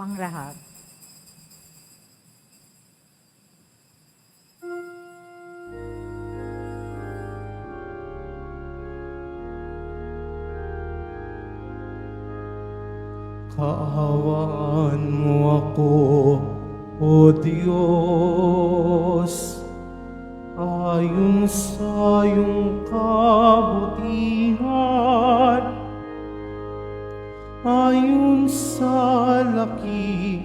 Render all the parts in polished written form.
ang lahat. Kaawaan mo ako, O Diyos, ayon sa iyong kabutihan, ayon sa laki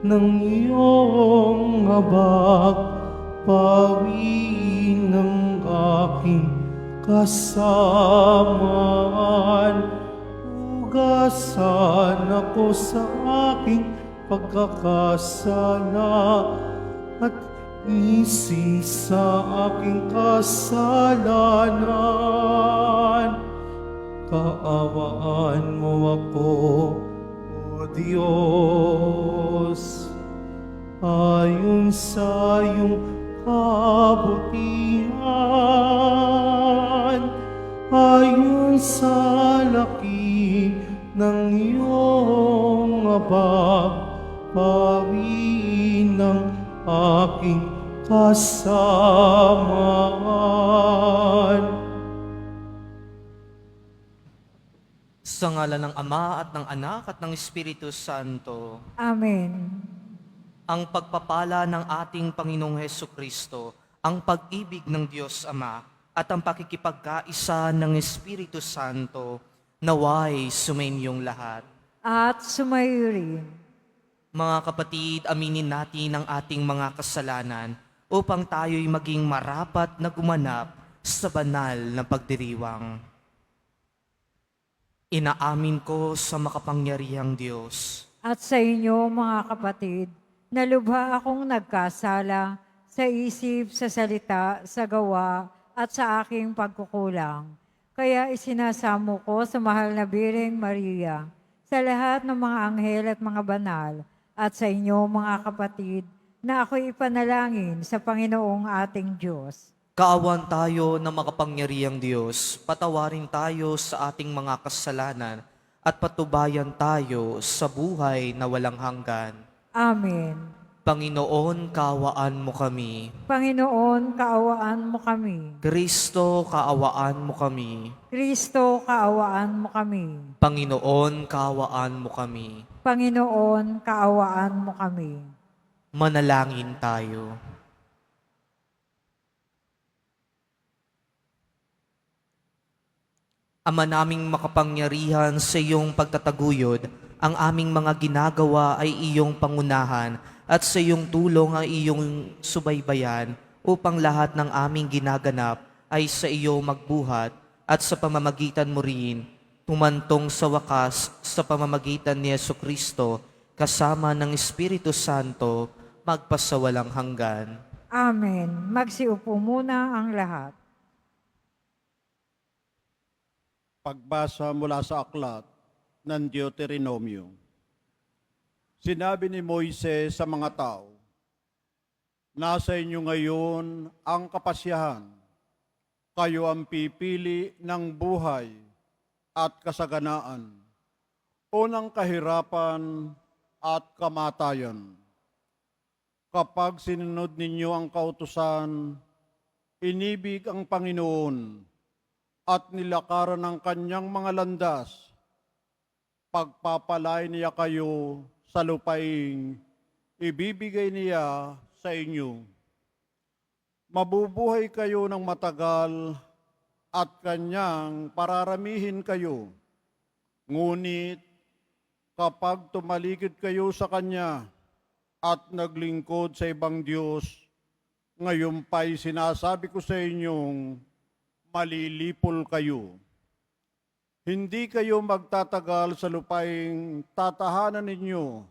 ng iyong habag, pawiin ng aking kasamaan. Hugasan ako sa aking pagkakasala at isi sa aking kasalanan. Kaawaan mo ako, O Diyos, ayon sa iyong kabutihan, ayon sa laki ng iyong habag, pawiin ng aking kasamaan. Sa ngalan ng Ama at ng Anak at ng Espiritu Santo, Amen. ang pagpapala ng ating Panginoong Hesukristo, ang pag-ibig ng Diyos Ama, at ang pakikipagkaisa ng Espiritu Santo, naway sumainyong lahat. At sumayo rin. Mga kapatid, aminin natin ang ating mga kasalanan upang tayo'y maging marapat na gumanap sa banal na pagdiriwang. Inaamin ko sa makapangyarihang Diyos At sa inyo, mga kapatid, na lubha akong nagkasala sa isip, sa salita, sa gawa, at sa aking pagkukulang. Kaya isinasamo ko sa mahal na Birheng Maria, sa lahat ng mga anghel at mga banal, at sa inyo, mga kapatid, na ako'y ipanalangin sa Panginoong ating Diyos. Kaawan tayo ng makapangyarihang Diyos, patawarin tayo sa ating mga kasalanan at patubayan tayo sa buhay na walang hanggan. Amen. Panginoon, kaawaan mo kami. Panginoon, kaawaan mo kami. Kristo, kaawaan mo kami. Kristo, kaawaan mo kami. Panginoon, kaawaan mo kami. Panginoon, kaawaan mo kami. Manalangin tayo. Ama naming makapangyarihan sa iyong pagtataguyod, ang aming mga ginagawa ay iyong pangunahan at sa iyong tulong ay iyong subaybayan upang lahat ng aming ginaganap ay sa iyo magbuhat at sa pamamagitan mo rin tumantong sa wakas sa pamamagitan ni Jesucristo kasama ng Espiritu Santo magpasawalang hanggan. Amen. Magsiupo muna ang lahat. Pagbasa mula sa aklat ng Deuteronomio. Sinabi ni Moises sa mga tao, nasa inyo ngayon ang kapasyahan. Kayo ang pipili ng buhay at kasaganaan, unang kahirapan at kamatayan. Kapag sinunod ninyo ang kautusan, inibig ang Panginoon at nilakaran ng kanyang mga landas, pagpapalain niya kayo sa lupaing ibibigay niya sa inyo. Mabubuhay kayo ng matagal at kanyang pararamihin kayo. Ngunit kapag tumalikod kayo sa kanya at naglingkod sa ibang Diyos, ngayon pa'y sinasabi ko sa inyong malilipol kayo. Hindi kayo magtatagal sa lupaing tatahanan ninyo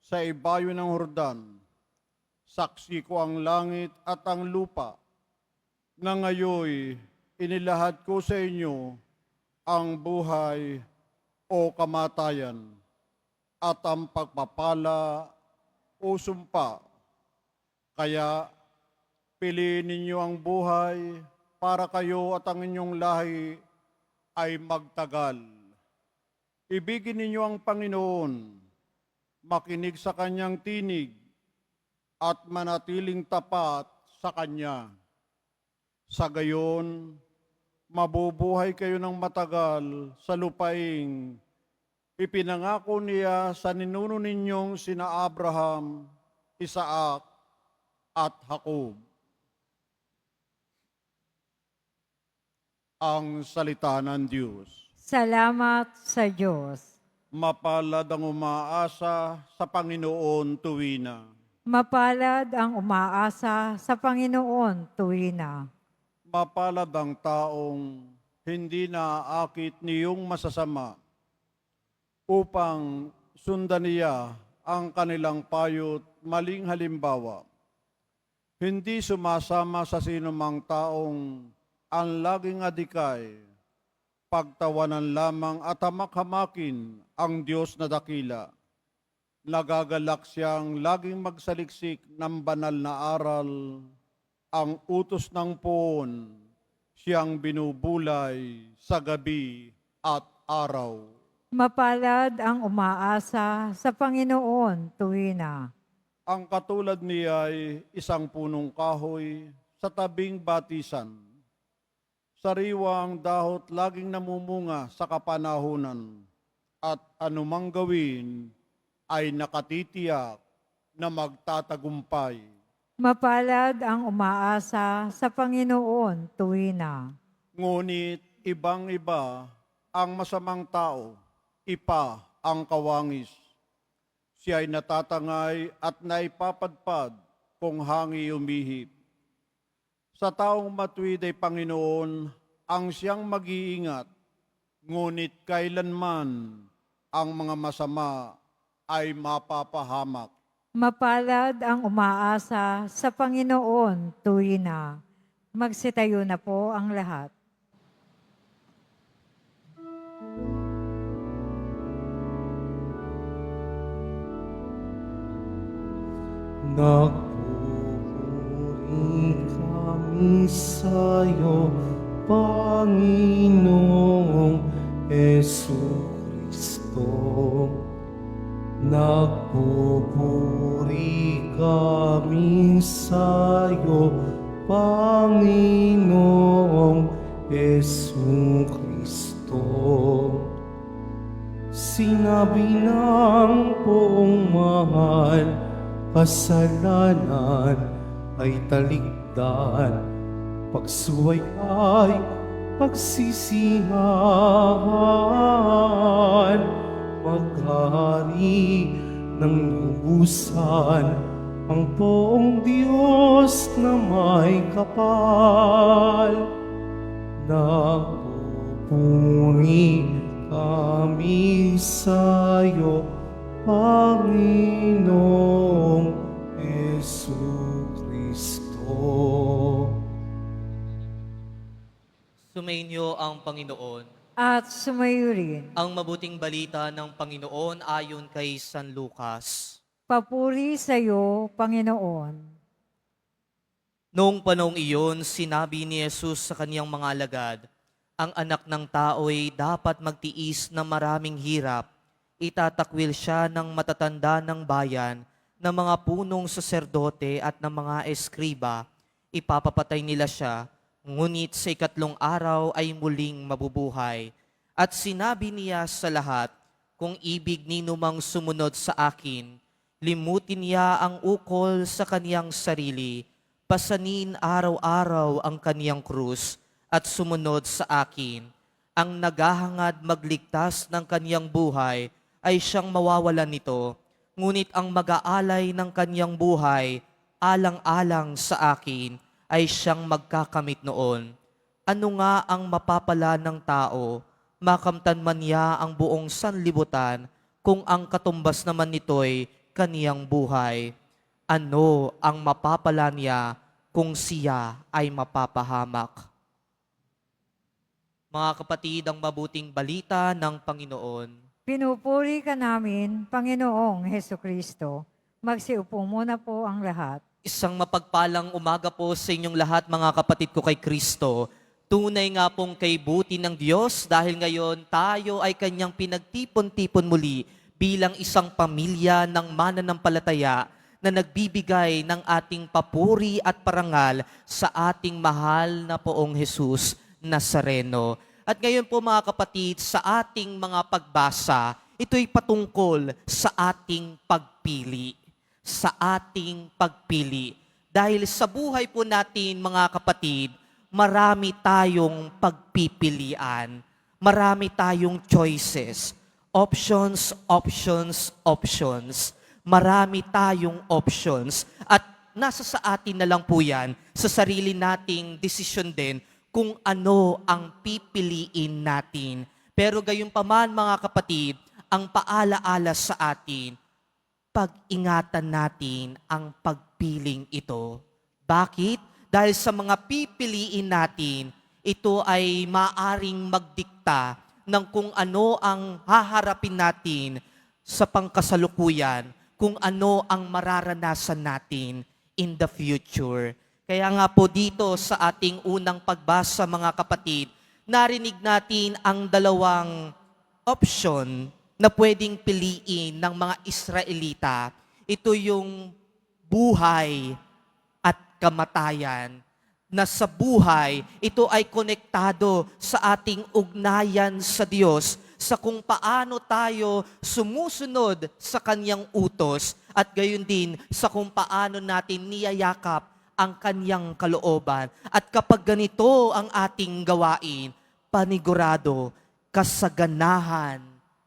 sa ibayo ng Hordan. Saksi ko ang langit at ang lupa na ngayoy inilahad ko sa inyo ang buhay o kamatayan at ang pagpapala o sumpa. Kaya piliin ninyo ang buhay para kayo at ang inyong lahi ay magtagal. Ibigin ninyo ang Panginoon, makinig sa kanyang tinig, at manatiling tapat sa kanya. Sa gayon, mabubuhay kayo ng matagal sa lupaing ipinangako niya sa ninuno ninyong sina Abraham, Isaac, at Jacob. Ang salita ng Diyos. Salamat sa Diyos. Mapalad ang umaasa sa Panginoon tuwina. Mapalad ang umaasa sa Panginoon tuwina. Mapalad ang taong hindi naaakit niyong masasama upang sundan niya ang kanilang payo't maling halimbawa. Hindi sumasama sa sinumang taong ang laging adikay, pagtawanan lamang at hamak-hamakin ang Diyos na dakila. Nagagalak siyang laging magsaliksik ng banal na aral, ang utos ng poon, siyang binubulay sa gabi at araw. Mapalad ang umaasa sa Panginoon tuwina. Ang katulad niya ay isang punong kahoy sa tabing batisan. Sariwang dahot laging namumunga sa kapanahunan at anumang gawin ay nakatitiyak na magtatagumpay. Mapalad ang umaasa sa Panginoon tuwina. Ngunit ibang-iba ang masamang tao, ipa ang kawangis. Siya ay natatangay at naipapadpad kung hangi umihip. Sa taong matuwid ay Panginoon ang siyang mag-iingat, ngunit kailanman ang mga masama ay mapapahamak. Mapalad ang umaasa sa Panginoon tuwina. Magsitayo na po ang lahat. Nagpupuri kami sa'yo, Panginoong Jesucristo. Nagpupuri kami sa'yo, Panginoong Jesucristo. Sinabi ng poong mahal, kasalanan ay talikdan, pagsuway ay pagsisihan, maghari ng lubusan ang poong Diyos na may kapal. Nagpupuri kami sa'yo, Panginoong Jesucristo. Sumainyo ang Panginoon. At sumayo rin. Ang mabuting balita ng Panginoon ayon kay San Lucas. Papuri sa iyo, Panginoon. Noong panahong iyon, sinabi ni Jesus sa kaniyang mga alagad, ang anak ng tao ay dapat magtiis ng maraming hirap. Itatakwil siya ng matatanda ng bayan, ng mga punong saserdote at ng mga eskriba. Ipapapatay nila siya, ngunit sa ikatlong araw ay muling mabubuhay. At sinabi niya sa lahat, kung ibig ninumang sumunod sa akin, limutin niya ang ukol sa kaniyang sarili, pasanin araw-araw ang kaniyang krus, at sumunod sa akin. Ang naghahangad magligtas ng kaniyang buhay ay siyang mawawalan nito, ngunit ang mag-aalay ng kaniyang buhay, alang-alang sa akin, ay siyang magkakamit noon. Ano nga ang mapapala ng tao, makamtan man niya ang buong sanlibutan, kung ang katumbas naman nito'y kaniyang buhay? Ano ang mapapala niya kung siya ay mapapahamak? Mga kapatid, ang mabuting balita ng Panginoon. Pinupuri ka namin, Panginoong Heso Kristo. Magsiupo muna po ang lahat. Isang mapagpalang umaga po sa inyong lahat, mga kapatid ko kay Kristo. Tunay nga pong kay buti ng Diyos dahil ngayon tayo ay kanyang pinagtipon-tipon muli bilang isang pamilya ng mananampalataya na nagbibigay ng ating papuri at parangal sa ating mahal na Poong Jesus Nazareno. At ngayon po mga kapatid, sa ating mga pagbasa, ito'y patungkol sa ating pagpili. Sa ating pagpili. Dahil sa buhay po natin mga kapatid, marami tayong pagpipilian. Marami tayong choices. Options, options, options. Marami tayong options. At nasa sa atin na lang po yan, sa sarili nating desisyon din kung ano ang pipiliin natin. Pero gayunpaman mga kapatid, ang paalaala sa atin, pag-ingatan natin ang pagpiling ito. Bakit? Dahil sa mga pipiliin natin, ito ay maaring magdikta ng kung ano ang haharapin natin sa pangkasalukuyan, kung ano ang mararanasan natin in the future. Kaya nga po dito sa ating unang pagbasa mga kapatid, narinig natin ang dalawang option na pwedeng piliin ng mga Israelita. Ito yung buhay at kamatayan. Na sa buhay, ito ay konektado sa ating ugnayan sa Diyos, sa kung paano tayo sumusunod sa Kanyang utos at gayon din sa kung paano natin niyayakap ang Kanyang kalooban. At kapag ganito ang ating gawain, panigurado, kasaganahan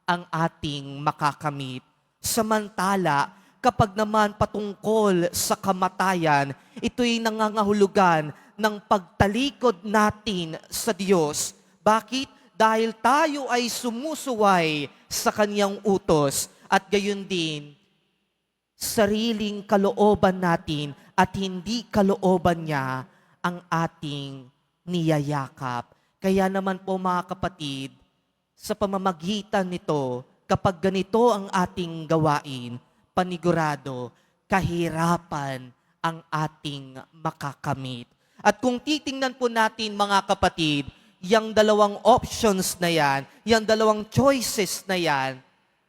ang ating makakamit. Samantala, kapag naman patungkol sa kamatayan, ito'y nangangahulugan ng pagtalikod natin sa Diyos. Bakit? Dahil tayo ay sumusuway sa Kanyang utos at gayon din, sariling kalooban natin at hindi kalooban niya ang ating niyayakap. Kaya naman po mga kapatid, sa pamamagitan nito, kapag ganito ang ating gawain, panigurado, kahirapan ang ating makakamit. At kung titingnan po natin mga kapatid, yung dalawang options na yan, yung dalawang choices na yan,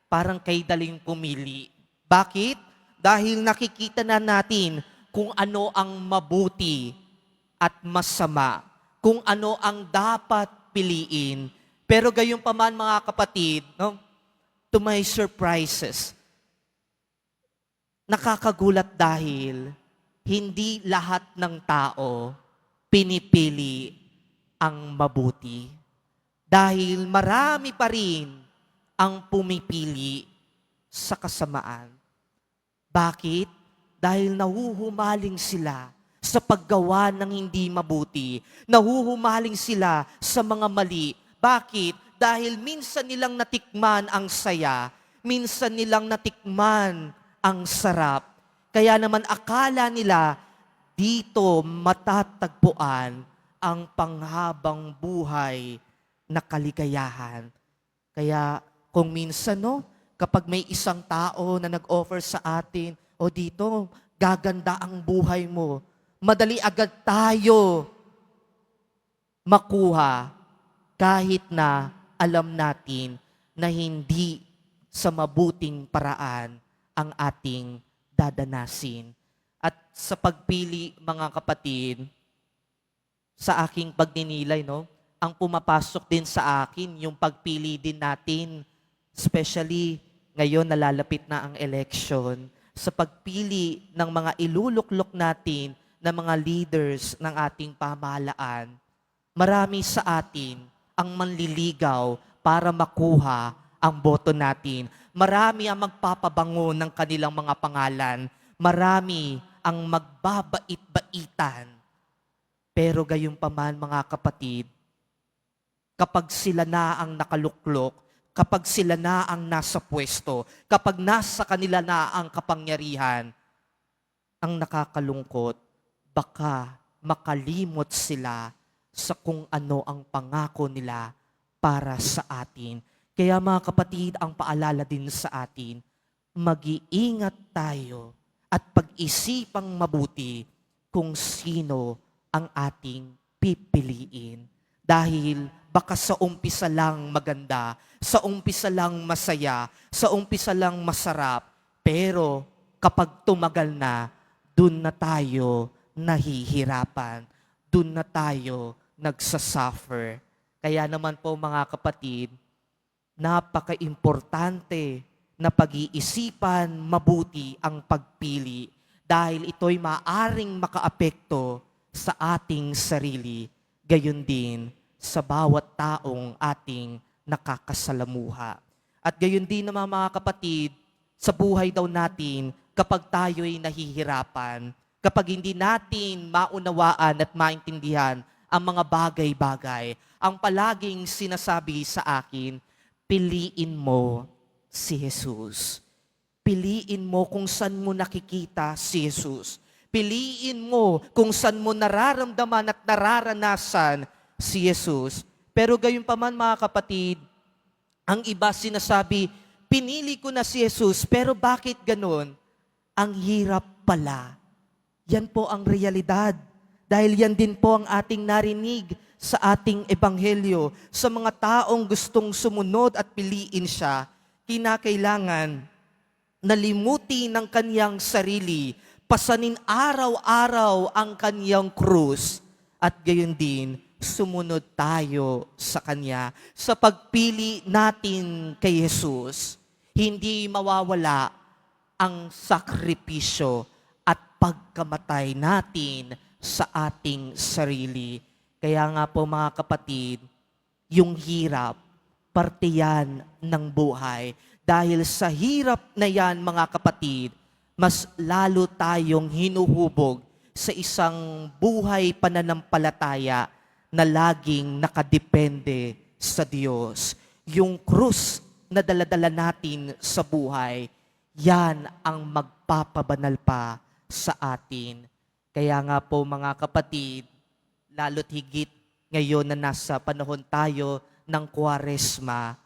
parang kay daling pumili. Bakit? Dahil nakikita na natin kung ano ang mabuti at masama, kung ano ang dapat piliin. Pero gayunpaman mga kapatid, no? To my surprises, nakakagulat dahil hindi lahat ng tao pinipili ang mabuti. Dahil marami pa rin ang pumipili sa kasamaan. Bakit? Dahil nahuhumaling sila sa paggawa ng hindi mabuti. Nahuhumaling sila sa mga mali. Bakit? Dahil minsan nilang natikman ang saya, minsan nilang natikman ang sarap. Kaya naman akala nila dito matatagpuan ang panghabang buhay na kaligayahan. Kaya kung minsan, no, kapag may isang tao na nag-offer sa atin, o dito, gaganda ang buhay mo, madali agad tayo makuha kahit na alam natin na hindi sa mabuting paraan ang ating dadanasin. At sa pagpili, mga kapatid, sa aking pagninilay, no, ang pumapasok din sa akin, yung pagpili din natin, especially ngayon nalalapit na ang election, sa pagpili ng mga iluluklok natin na mga leaders ng ating pamahalaan, marami sa atin ang manliligaw para makuha ang boto natin. Marami ang magpapabango ng kanilang mga pangalan. Marami ang magbabait-baitan. Pero gayunpaman mga kapatid, kapag sila na ang nakaluklok, kapag sila na ang nasa pwesto, kapag nasa kanila na ang kapangyarihan, ang nakakalungkot, baka makalimot sila sa kung ano ang pangako nila para sa atin. Kaya mga kapatid, ang paalala din sa atin, mag-iingat tayo at pag-isipang mabuti kung sino ang ating pipiliin. Dahil baka sa umpisa lang maganda, sa umpisa lang masaya, sa umpisa lang masarap, pero kapag tumagal na, dun na tayo nahihirapan, dun na tayo nagsasuffer. Kaya naman po mga kapatid, napaka-importante na pag-iisipan mabuti ang pagpili dahil ito'y maaring makaapekto sa ating sarili, gayon din sa bawat taong ating nakakasalamuha. At gayon din naman mga kapatid, sa buhay daw natin, kapag tayo'y nahihirapan, kapag hindi natin maunawaan at maintindihan ang mga bagay-bagay, ang palaging sinasabi sa akin, piliin mo si Jesus. Piliin mo kung saan mo nakikita si Jesus. Piliin mo kung saan mo nararamdaman at nararanasan si Jesus. Pero gayon pa man mga kapatid, ang iba sinasabi, pinili ko na si Jesus, pero bakit ganon? Ang hirap pala. Yan po ang realidad. Dahil yan din po ang ating narinig sa ating ebanghelyo. Sa mga taong gustong sumunod at piliin siya, kinakailangan nalimutin ng kaniyang sarili, pasanin araw-araw ang kaniyang krus, at gayon din, sumunod tayo sa Kanya. Sa pagpili natin kay Jesus, hindi mawawala ang sakripisyo at pagkamatay natin sa ating sarili. Kaya nga po mga kapatid, yung hirap, parte yan ng buhay. Dahil sa hirap na yan mga kapatid, mas lalo tayong hinuhubog sa isang buhay pananampalataya na laging nakadepende sa Diyos. Yung krus na daladala natin sa buhay, yan ang magpapabanal pa sa atin. Kaya nga po mga kapatid, lalo't higit ngayon na nasa panahon tayo ng Kwaresma,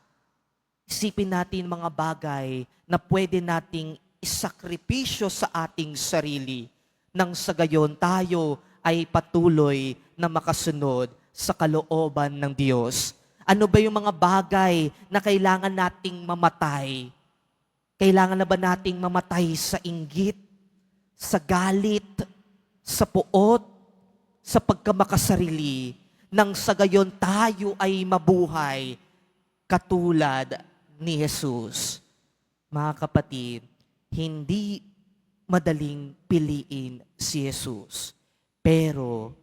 isipin natin mga bagay na pwede nating isakripisyo sa ating sarili nang sa gayon tayo ay patuloy na makasunod sa kalooban ng Diyos. Ano ba yung mga bagay na kailangan nating mamatay? Kailangan na ba nating mamatay sa inggit, sa galit, sa puot, sa pagkamakasarili, nang sa gayon tayo ay mabuhay katulad ni Jesus? Mga kapatid, hindi madaling piliin si Jesus. Pero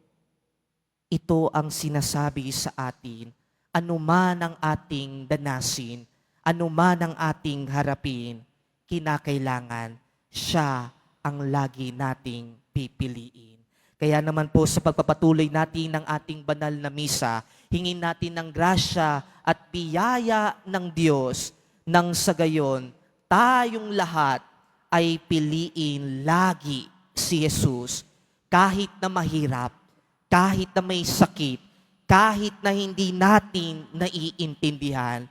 ito ang sinasabi sa atin, anuman ang ating danasin, anuman ang ating harapin, kinakailangan siya ang lagi nating pipiliin. Kaya naman po sa pagpapatuloy natin ng ating banal na misa, hingin natin ng grasya at biyaya ng Diyos nang sa gayon tayong lahat ay piliin lagi si Jesus kahit na mahirap, kahit na may sakit, kahit na hindi natin naiintindihan,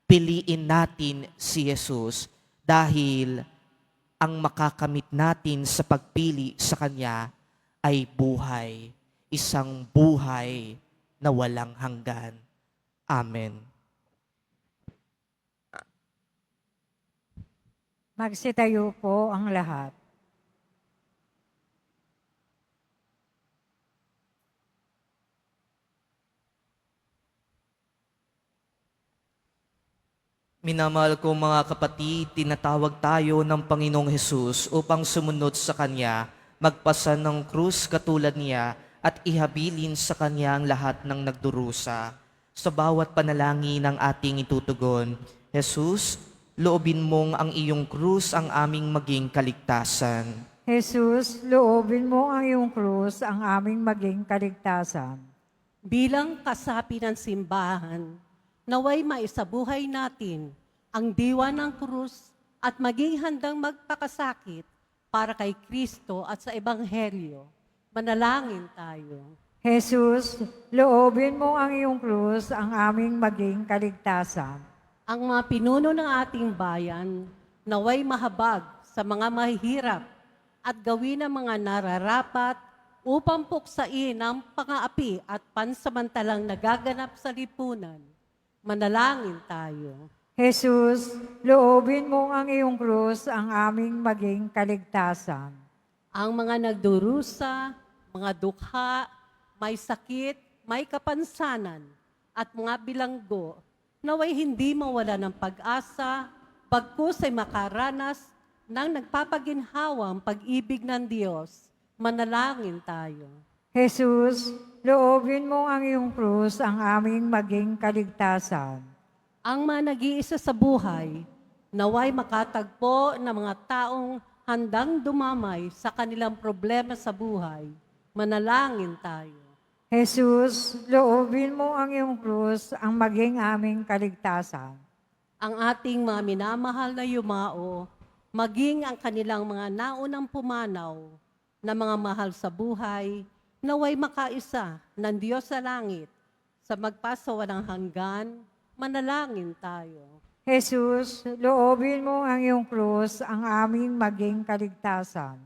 piliin natin si Jesus dahil ang makakamit natin sa pagpili sa Kanya ay buhay, isang buhay na walang hanggan. Amen. Magsitayo po ang lahat. Minamahal ko mga kapatid, tinatawag tayo ng Panginoong Hesus upang sumunod sa Kanya, magpasan ng krus katulad niya at ihabilin sa Kanya ang lahat ng nagdurusa. Sa bawat panalangin ng ating itutugon, Jesus, loobin mong ang iyong krus ang aming maging kaligtasan. Jesus, loobin mo ang iyong krus ang aming maging kaligtasan. Bilang kasapi ng simbahan, naway maisabuhay natin ang diwa ng krus at maging handang magpakasakit para kay Kristo at sa Ebanghelyo. Manalangin tayo. Jesus, loobin mo ang iyong krus ang aming maging kaligtasan. Ang mga pinuno ng ating bayan, naway mahabag sa mga mahihirap at gawin ang mga nararapat upang puksain ang pang-aapi at pansamantalang nagaganap sa lipunan. Manalangin tayo. Jesus, loobin mo ang iyong krus ang aming maging kaligtasan. Ang mga nagdurusa, mga dukha, may sakit, may kapansanan, at mga bilanggo, naway hindi mawala ng pag-asa, bagkus ay makaranas ng nagpapaginhawang pag-ibig ng Diyos. Manalangin tayo. Jesus, loobin mo ang iyong krus ang aming maging kaligtasan. Ang mga nag-iisa sa buhay, naway makatagpo ng mga taong handang dumamay sa kanilang problema sa buhay. Manalangin tayo. Jesus, loobin mo ang iyong krus ang maging aming kaligtasan. Ang ating mga minamahal na yumao, maging ang kanilang mga naunang pumanaw na mga mahal sa buhay, naway makaisa ng Diyos sa langit sa magpasawalang hanggan. Manalangin tayo. Jesus, loobin mo ang iyong krus ang aming maging kaligtasan.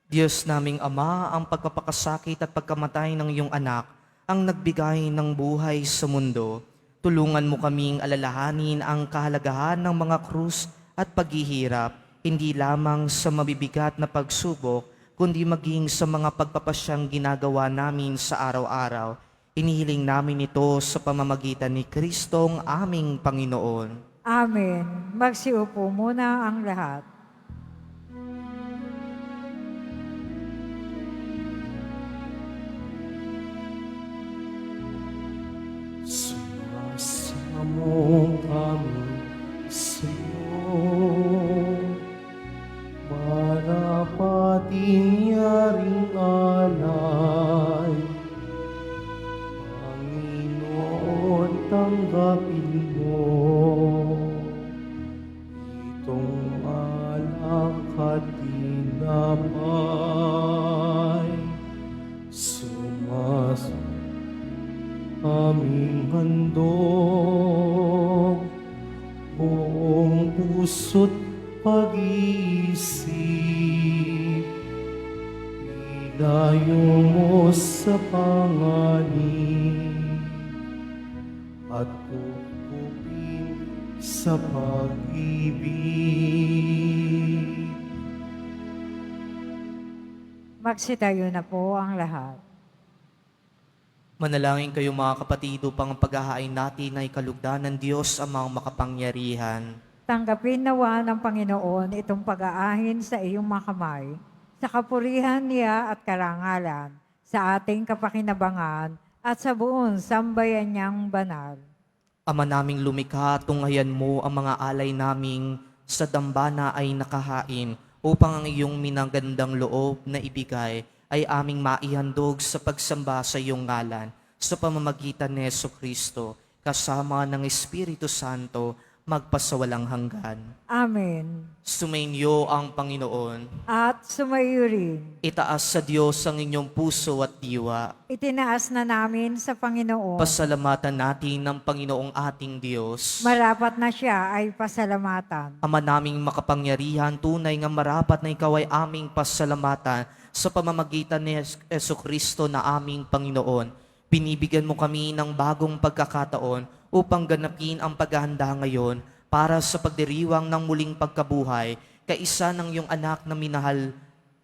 Diyos naming Ama, ang pagpapakasakit at pagkamatay ng iyong anak, ang nagbigay ng buhay sa mundo, tulungan mo kaming alalahanin ang kahalagahan ng mga krus at paghihirap, hindi lamang sa mabibigat na pagsubok, kundi maging sa mga pagpapasyang ginagawa namin sa araw-araw. Inihiling namin ito sa pamamagitan ni Kristong aming Panginoon. Amen. Magsiupo muna ang lahat. Sumasamo kami sa iyo, marapating yaring alay. Panginoon, tanggapin mo itong alak at tinapay. Aming handog, buong puso't pag-iisip, ilayo mo sa panganib, at pupupin sa pag-ibig. Magsitayo na po ang lahat. Manalangin kayo mga kapatid upang ang paghahain natin ay kalugdan ng Diyos amang makapangyarihan. Tanggapin nawa ng Panginoon itong pag-aahin sa iyong mga kamay, sa kapurihan niya at karangalan, sa ating kapakinabangan at sa buong sambayan niyang banal. Ama naming lumikha, tunghayan mo ang mga alay naming sa dambana ay nakahain upang ang iyong minagandang loob na ibigay ay aming maihandog sa pagsamba sa iyong ngalan sa pamamagitan ni Jesucristo kasama ng Espiritu Santo magpasawalang hanggan. Amen. Sumainyo ang Panginoon. At sumayo rin. Itaas sa Diyos ang inyong puso at diwa. Itinaas na namin sa Panginoon. Pasalamatan natin ng Panginoong ating Diyos. Marapat na siya ay pasalamatan. Ama naming makapangyarihan, tunay nga marapat na ikaw ay aming pasalamatan sa pamamagitan ni Jesucristo na aming Panginoon. Binibigyan mo kami ng bagong pagkakataon upang ganapin ang paghahanda ngayon para sa pagdiriwang ng muling pagkabuhay, kaisa ng iyong anak na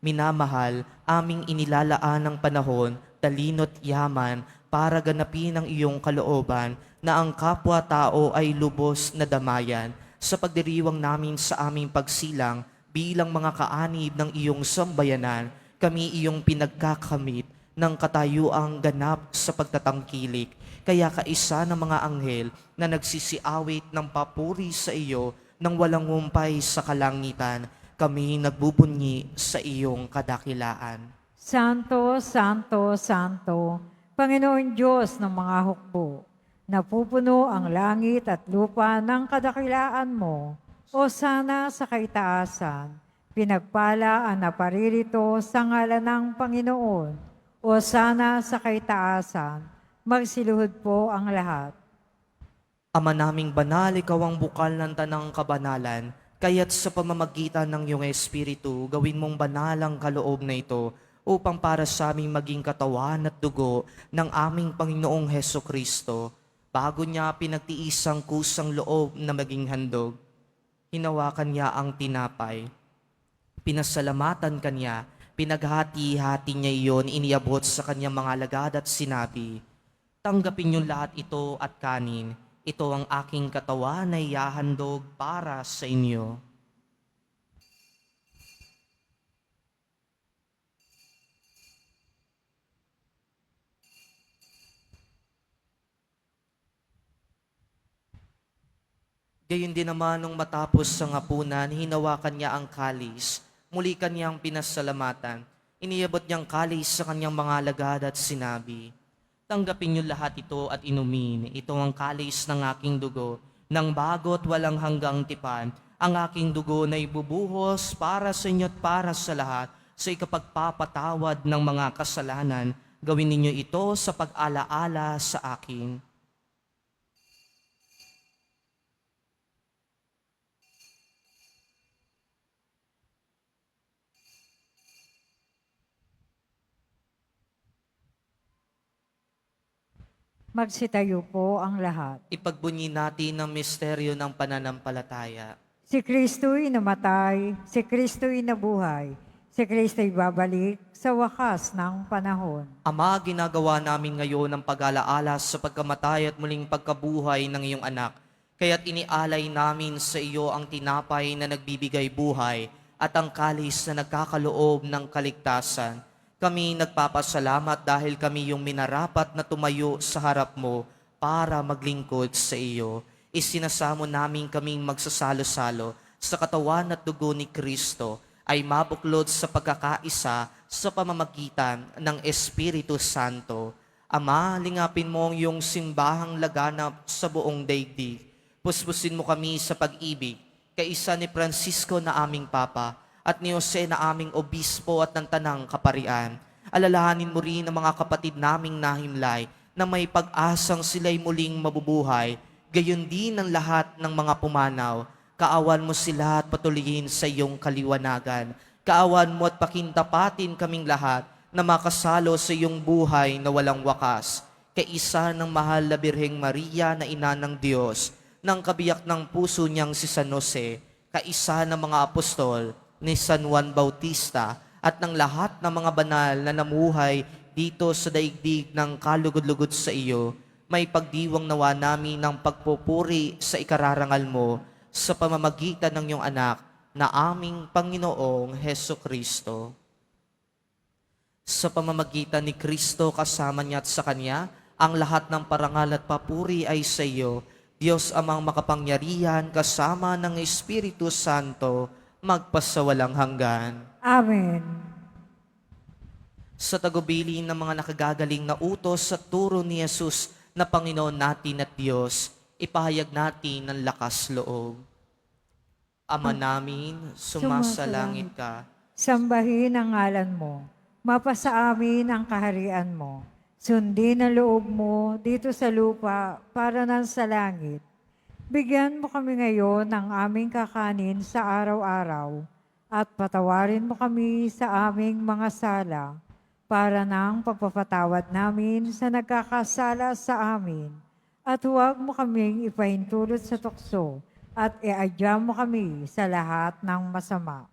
minamahal, aming inilalaan ng panahon, talino't yaman, para ganapin ang iyong kalooban na ang kapwa-tao ay lubos na damayan sa pagdiriwang namin sa aming pagsilang bilang mga kaanib ng iyong sambayanan. Kami iyong pinagkakamit ng katayuang ganap sa pagtatangkilik. Kaya kaisa ng mga anghel na nagsisiawit ng papuri sa iyo nang walang humpay sa kalangitan, kami nagbubunyi sa iyong kadakilaan. Santo, Santo, Santo, Panginoon Diyos ng mga hukbo, napupuno ang langit at lupa ng kadakilaan mo, o sana sa kaitaasan. Pinagpala ang naparirito sa ngalan ng Panginoon, o sana sa kaitaasan. Magsiluhod po ang lahat. Ama naming banal, ikaw ang bukal ng tanang kabanalan, kaya't sa pamamagitan ng iyong Espiritu, gawin mong banal ang kaloob na ito upang para sa aming maging katawan at dugo ng aming Panginoong Heso Kristo. Bago niya pinagtiis ang kusang loob na maging handog, hinawakan niya ang tinapay. Pinasalamatan kanya, pinaghati-hati niya iyon, iniabot sa kanyang mga alagad at sinabi, "Tanggapin niyo lahat ito at kanin. Ito ang aking katawan na ihahandog para sa inyo." Gayon din naman nung matapos sa hapunan, hinawakan niya ang kalis. Muli kanyang pinasalamatan. Iniabot niyang kalis sa kanyang mga alagad at sinabi, "Tanggapin niyo lahat ito at inumin. Ito ang kalis ng aking dugo, ng bago't walang hanggang tipan. Ang aking dugo na ibubuhos para sa inyo at para sa lahat sa ikapagpapatawad ng mga kasalanan. Gawin ninyo ito sa pag-alaala sa akin." Magsitayo po ang lahat. Ipagbunyi natin ang misteryo ng pananampalataya. Si Kristo'y namatay, si Kristo'y nabuhay, si Kristo'y babalik sa wakas ng panahon. Ama, ginagawa namin ngayon ang pag-alaala sa pagkamatay at muling pagkabuhay ng iyong anak. Kaya't inialay namin sa iyo ang tinapay na nagbibigay buhay at ang kalis na nagkakaloob ng kaligtasan. Kami nagpapasalamat dahil kami yung minarapat na tumayo sa harap mo para maglingkod sa iyo. Isinasamo namin kaming magsasalo-salo sa katawan at dugo ni Kristo ay mabuklod sa pagkakaisa sa pamamagitan ng Espiritu Santo. Ama, lingapin mo ang iyong simbahang laganap sa buong daigdig. Puspusin mo kami sa pag-ibig, kaisa ni Francisco na aming Papa, at ni Jose na aming obispo at ng tanang kaparian. Alalahanin mo rin ang mga kapatid naming nahimlay na may pag-asang sila'y muling mabubuhay. Gayon din ang lahat ng mga pumanaw. Kaawan mo sila at patuloyin sa iyong kaliwanagan. Kaawan mo at pakintapatin kaming lahat na makasalo sa iyong buhay na walang wakas. Kaisa ng mahal na Birheng Maria na ina ng Diyos, ng kabiyak ng puso niyang si San Jose, kaisa ng mga apostol, ni San Juan Bautista at ng lahat ng mga banal na namuhay dito sa daigdig ng kalugod-lugod sa iyo, may pagdiwang nawa namin ng pagpupuri sa ikararangal mo sa pamamagitan ng iyong anak na aming Panginoong Heso Kristo. Sa pamamagitan ni Kristo kasama niya at sa Kanya, ang lahat ng parangal at papuri ay sa iyo, Diyos Amang makapangyarihan kasama ng Espiritu Santo, magpasawalang hanggan. Amen. Sa tagubilin ng mga nakagagaling na utos sa turo ni Jesus na Panginoon natin at Diyos, ipahayag natin ng lakas loob. Ama namin, sumasalangit ka. Sambahin ang ngalan mo. Mapasa amin ang kaharian mo. Sundin ang loob mo dito sa lupa para nang sa langit. Bigyan mo kami ngayon ng aming kakanin sa araw-araw at patawarin mo kami sa aming mga sala para nang pagpapatawad namin sa nagkakasala sa amin. At huwag mo kaming ipahintulot sa tukso at iadya mo kami sa lahat ng masama.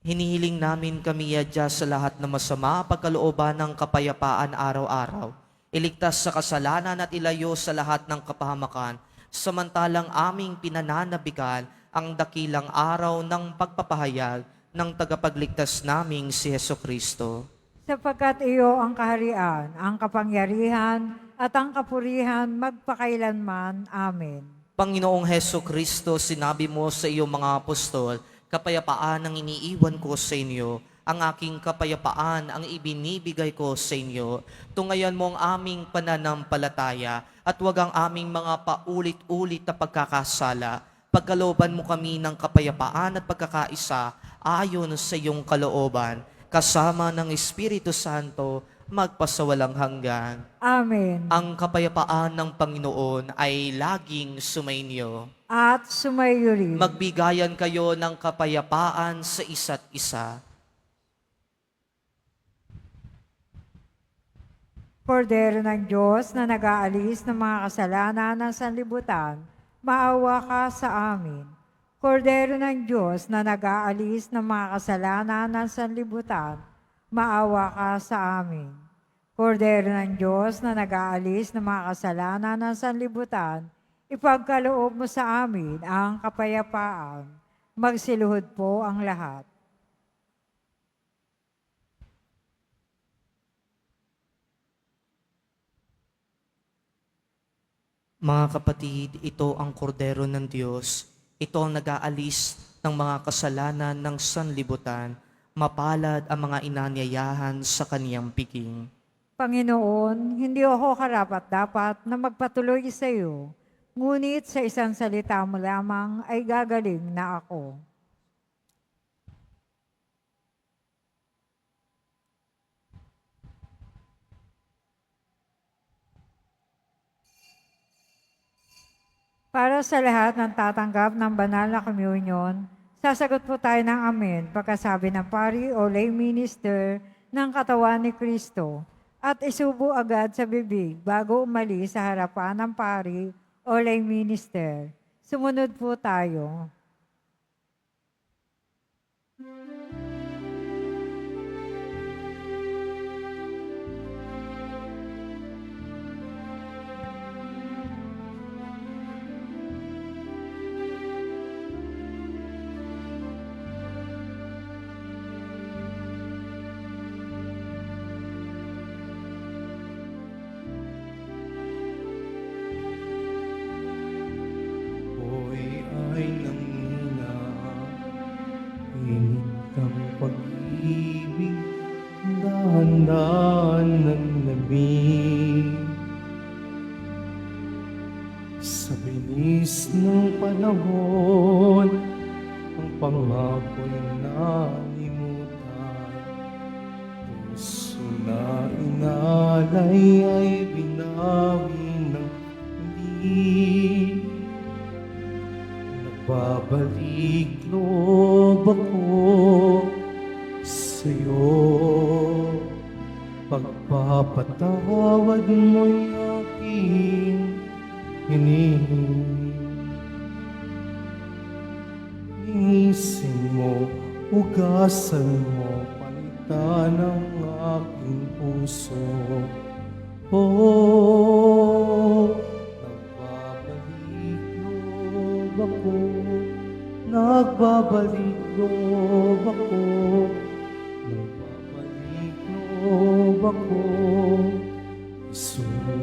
Hinihiling namin kami adya sa lahat ng masama, pagkalooban ng kapayapaan araw-araw. Iligtas sa kasalanan at ilayo sa lahat ng kapahamakan, samantalang aming pinananabikan ang dakilang araw ng pagpapahayag ng tagapagligtas naming si Heso Kristo. Sapagkat iyo ang kaharian, ang kapangyarihan, at ang kapurihan magpakailanman. Amen. Panginoong Heso Kristo, sinabi mo sa iyong mga apostol, kapayapaan ang iniiwan ko sa inyo, ang aking kapayapaan ang ibinibigay ko sa inyo. Tungayan mo ang aming pananampalataya at huwag ang aming mga paulit-ulit na pagkakasala. Pagkalooban mo kami ng kapayapaan at pagkakaisa ayon sa iyong kalooban, kasama ng Espiritu Santo magpasawalang hanggan. Amen. Ang kapayapaan ng Panginoon ay laging sumainyo. At sumayo rin. Magbigayan kayo ng kapayapaan sa isa't isa. Kordero ng Diyos na nag-aalis ng mga kasalanan ng sanlibutan, maawa ka sa amin. Kordero ng Diyos na nag-aalis ng mga kasalanan ng sanlibutan, maawa ka sa amin. Kordero ng Diyos na nag-aalis ng mga kasalanan ng sanlibutan, ipagkaloob mo sa amin ang kapayapaan. Magsiluhod po ang lahat. Mga kapatid, ito ang kordero ng Diyos. Ito ang nag-aalis ng mga kasalanan ng sanlibutan. Mapalad ang mga inanyayahan sa kaniyang piging. Panginoon, hindi ako karapat-dapat na magpatuloy sa iyo, ngunit sa isang salita mo lamang ay gagaling na ako. Para sa lahat ng tatanggap ng banal na communion, sasagot po tayo ng amen pagkasabi ng pari o lay minister ng katawan ni Kristo at isubo agad sa bibig bago umalis sa harapan ng pari o lay minister. Sumunod po tayo. Ako'y ay nanghina, init ang pag-ibig, dahan-dahan ng lamig. Sa bilis ng panahon, ang pangako'y nalimutan. Puso na inalay ay binawi ng huli. Nagbabalik loob ako sa'yo. Pagpapatawad mo'y aking hinihingi. Linisin mo, hugasan mo, palitan ang aking puso. Oh, nagbabalik loob ako, nagbabalik loob ako, nagbabalik loob ako, Jesus.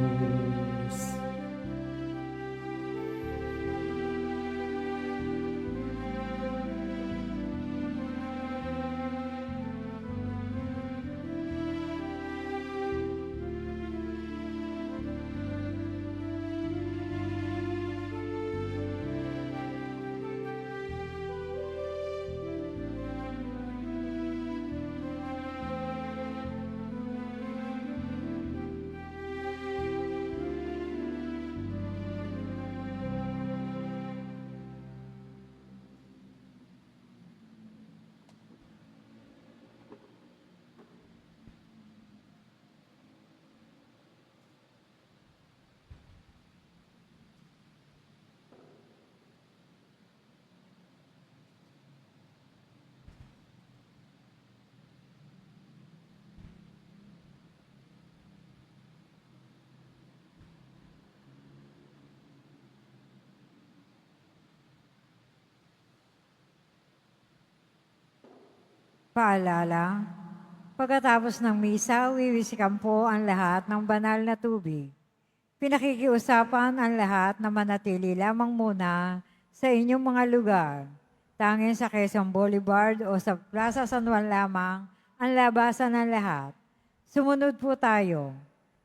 Paalala, pagkatapos ng misa, wiwisikan po ang lahat ng banal na tubig. Pinakikiusapan ang lahat na manatili lamang muna sa inyong mga lugar. Tanging sa Quezon Boulevard o sa Plaza San Juan lamang ang labasan ng lahat. Sumunod po tayo.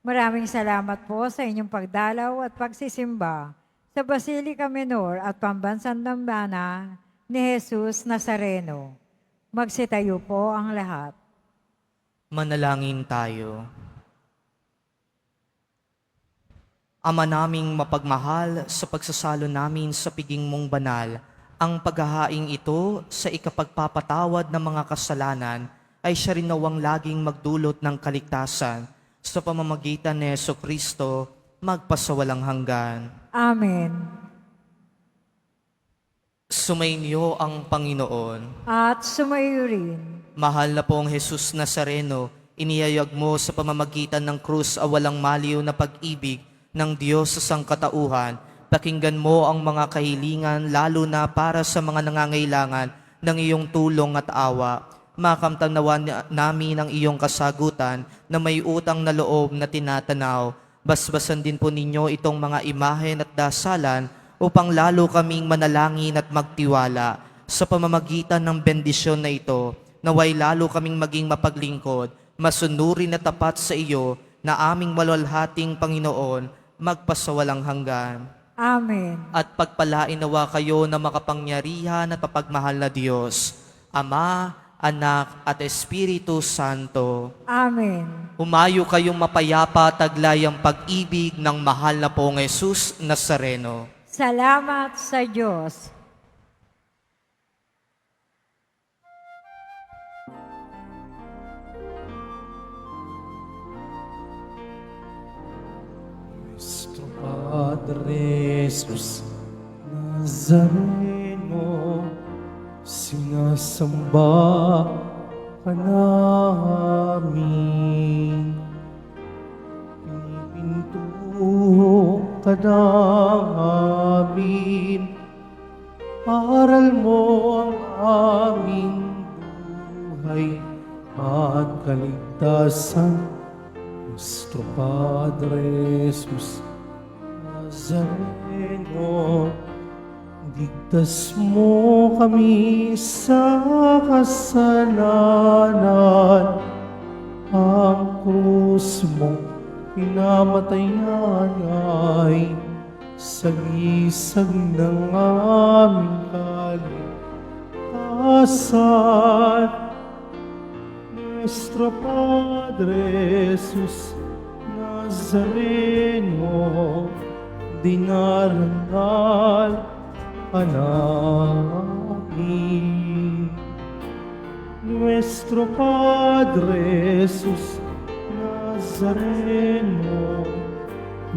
Maraming salamat po sa inyong pagdalaw at pagsisimba sa Basilica Menor at Pambansang Dambana ni Jesus Nazareno. Magsitayo po ang lahat. Manalangin tayo. Ama naming mapagmahal, sa pagsasalo namin sa piging mong banal, ang paghahaing ito sa ikapagpapatawad ng mga kasalanan ay siya rin nawang laging magdulot ng kaligtasan sa pamamagitan ni Jesucristo magpasawalang hanggan. Amen. Sumainyo ang Panginoon. At sumayo rin. Mahal na pong Jesus Nazareno, inihayag mo sa pamamagitan ng krus ang walang maliw na pag-ibig ng Diyos sa sangkatauhan. Pakinggan mo ang mga kahilingan, lalo na para sa mga nangangailangan ng iyong tulong at awa. Makamtan nawa namin ang iyong kasagutan na may utang na loob na tinatanaw. Basbasan din po ninyo itong mga imahen at dasalan upang lalo kaming manalangin at magtiwala. Sa pamamagitan ng bendisyon na ito, naway lalo kaming maging mapaglingkod, masunurin at tapat sa iyo na aming maluwalhating Panginoon, magpasawalang hanggan. Amen. At pagpalain nawa kayo na makapangyarihan at mapagmahal na Diyos, Ama, Anak, at Espiritu Santo. Amen. Humayo kayong mapayapa, taglay ang pag-ibig ng mahal na pong Jesus Nazareno. Salamat sa Diyos. Nuestro Padre Jesus Nazareno, sinasamba ka namin. Pinipinto ka namin. Aral mo ang aming buhay at kaligtasan. Nuestro Padre Jesus Nazareno, ligtas mo kami sa kasalanan. Ang krus mong pinamatayan ay sagisag ng aming kaligtasan. Nuestro Padre Jesus Nazareno, dinarangal ka namin. Nuestro Padre Jesus Nazareno,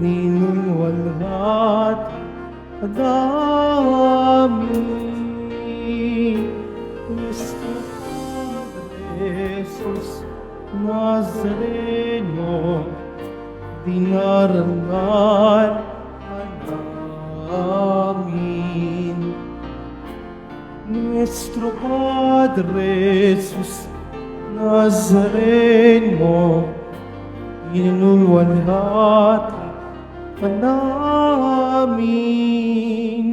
ninuwalhat ka namin. Nuestro Jesus Nazareno, dinarangal ka namin. Nuestro Padre Jesus Nazareno, inulwalhati ka namin.